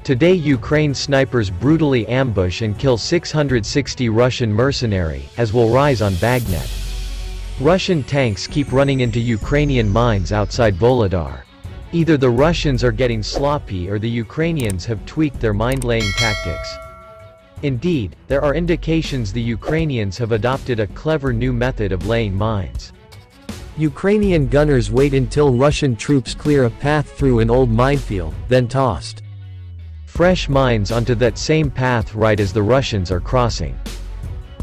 Today Ukraine snipers brutally ambush and kill 660 Russian mercenary, as will rise on Bakhmut. Russian tanks keep running into Ukrainian mines outside Volodar. Either the Russians are getting sloppy or the Ukrainians have tweaked their mine-laying tactics. Indeed, there are indications the Ukrainians have adopted a clever new method of laying mines. Ukrainian gunners wait until Russian troops clear a path through an old minefield, then tossed fresh mines onto that same path right as the Russians are crossing.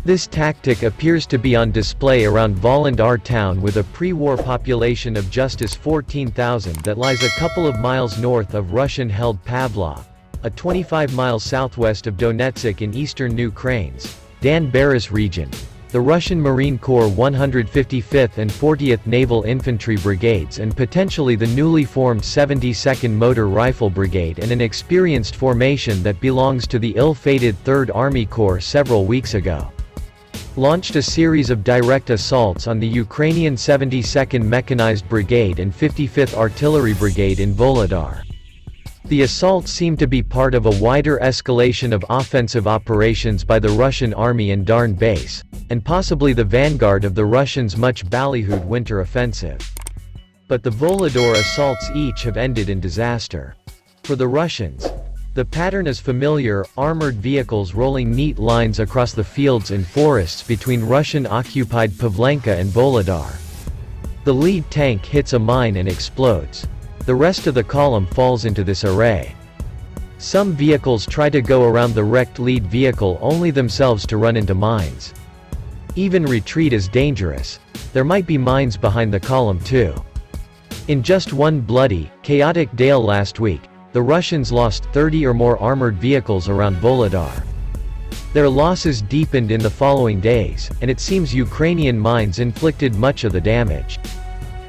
This tactic appears to be on display around Volodar town, with a pre-war population of just as 14,000 that lies a couple of miles north of Russian-held Pavlov, a 25 miles southwest of Donetsk in eastern Ukraine's Dan-Baras region. The Russian Marine Corps 155th and 40th Naval Infantry Brigades and potentially the newly formed 72nd Motor Rifle Brigade and an experienced formation that belongs to the ill-fated 3rd Army Corps several weeks ago launched a series of direct assaults on the Ukrainian 72nd Mechanized Brigade and 55th Artillery Brigade in Volodar. The assaults seem to be part of a wider escalation of offensive operations by the Russian army in Darn base, and possibly the vanguard of the Russians' much ballyhooed winter offensive. But the Volodar assaults each have ended in disaster. For the Russians, the pattern is familiar: armored vehicles rolling neat lines across the fields and forests between Russian-occupied Pavlenka and Volodar. The lead tank hits a mine and explodes. The rest of the column falls into this array. Some vehicles try to go around the wrecked lead vehicle, only themselves to run into mines. Even retreat is dangerous. There might be mines behind the column too. In just one bloody, chaotic day last week, the Russians lost 30 or more armored vehicles around Volodar. Their losses deepened in the following days, and it seems Ukrainian mines inflicted much of the damage.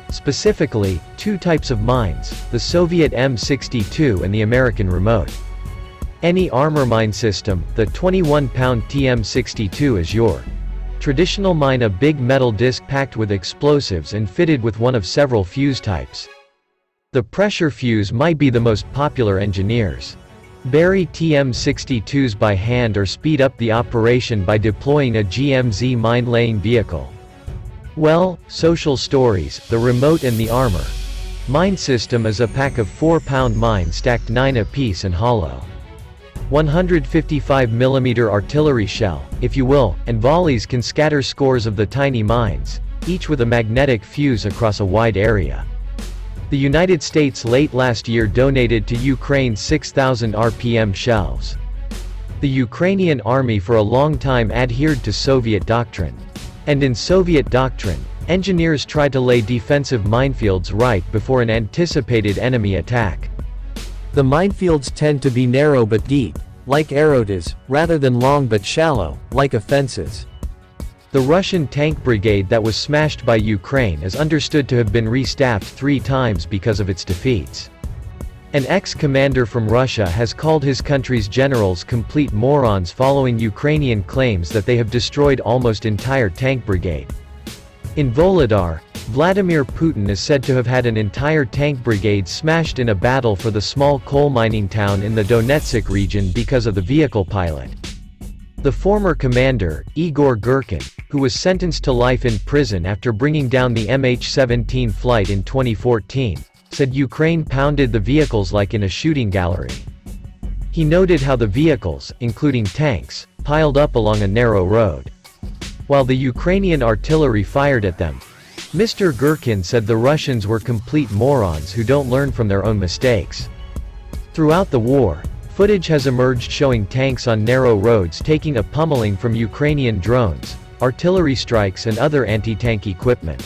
Specifically, two types of mines, the Soviet M62 and the American remote. Any armor mine system, the 21-pound TM62 is your traditional mine, a big metal disc packed with explosives and fitted with one of several fuse types. The pressure fuse might be the most popular. Engineers bury TM62s by hand or speed up the operation by deploying a GMZ mine-laying vehicle. Well, social stories, the remote and the armor mine system is a pack of 4-pound mines stacked 9 apiece and hollow. 155mm artillery shell, if you will, and volleys can scatter scores of the tiny mines, each with a magnetic fuse across a wide area. The United States late last year donated to Ukraine 6,000 RPM shells. The Ukrainian army for a long time adhered to Soviet doctrine. And in Soviet doctrine, engineers try to lay defensive minefields right before an anticipated enemy attack. The minefields tend to be narrow but deep, like aerodes, rather than long but shallow, like offenses. The Russian tank brigade that was smashed by Ukraine is understood to have been restaffed 3 times because of its defeats. An ex-commander from Russia has called his country's generals complete morons following Ukrainian claims that they have destroyed almost entire tank brigade. In Volodar, Vladimir Putin is said to have had an entire tank brigade smashed in a battle for the small coal mining town in the Donetsk region because of the vehicle pilot. The former commander, Igor Girkin, who was sentenced to life in prison after bringing down the MH17 flight in 2014, said Ukraine pounded the vehicles like in a shooting gallery. He noted how the vehicles, including tanks, piled up along a narrow road, while the Ukrainian artillery fired at them. Mr. Girkin said the Russians were complete morons who don't learn from their own mistakes. Throughout the war, footage has emerged showing tanks on narrow roads taking a pummeling from Ukrainian drones, artillery strikes and other anti-tank equipment.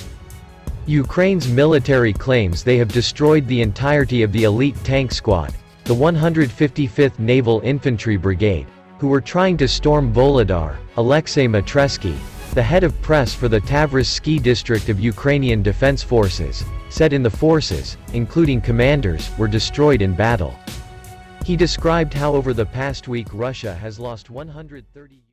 Ukraine's military claims they have destroyed the entirety of the elite tank squad, the 155th Naval Infantry Brigade, who were trying to storm Volodar. Alexei Matresky, the head of press for the Tavris ski district of Ukrainian Defense Forces, said in the forces, including commanders, were destroyed in battle. He described how over the past week Russia has lost 130